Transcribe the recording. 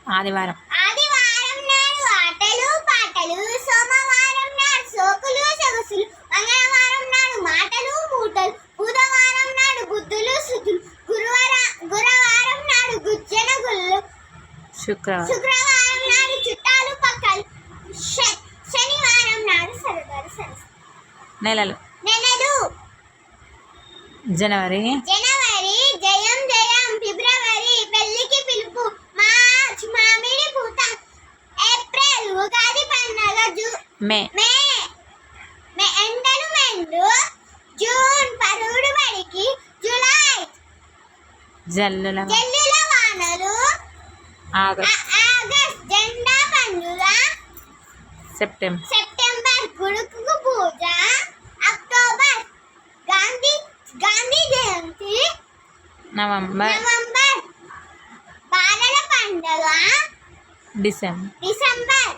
ఆదివారం. ఆదివారం నాడు ఆటలు పాటలు, సోమవారం నాడు సోకులు సొగసులు, మంగళవారం నాడు మాటలు మూటలు, బుధవారం నాడు బుద్ధులు శుద్ధులు, గురువారం నాడు గుజ్జన గుళ్ళు, శుక్రవారం నాడు చుట్టాలు పక్కలు, శనివారం నాడు సరదాలు సరస్సు. నెలలు జనవరి జయం జయం, ఫిబ్రవరి పెళ్లికి పిలుపు, మార్చ్ మామిడి పూత, ఏప్రిల్ ఉగాది పండగ, మే ఎండలు మెండు, జూన్ పరుడు బడికి, జూలై జల్లుల వానలు, ఆగస్ట్ జెండా పండుగ, సెప్టెంబర్ గుడుకు పూజ, అక్టోబర్ గాంధీ జయంతి, నవంబర్ బాలల పండుగ, డిసెంబర్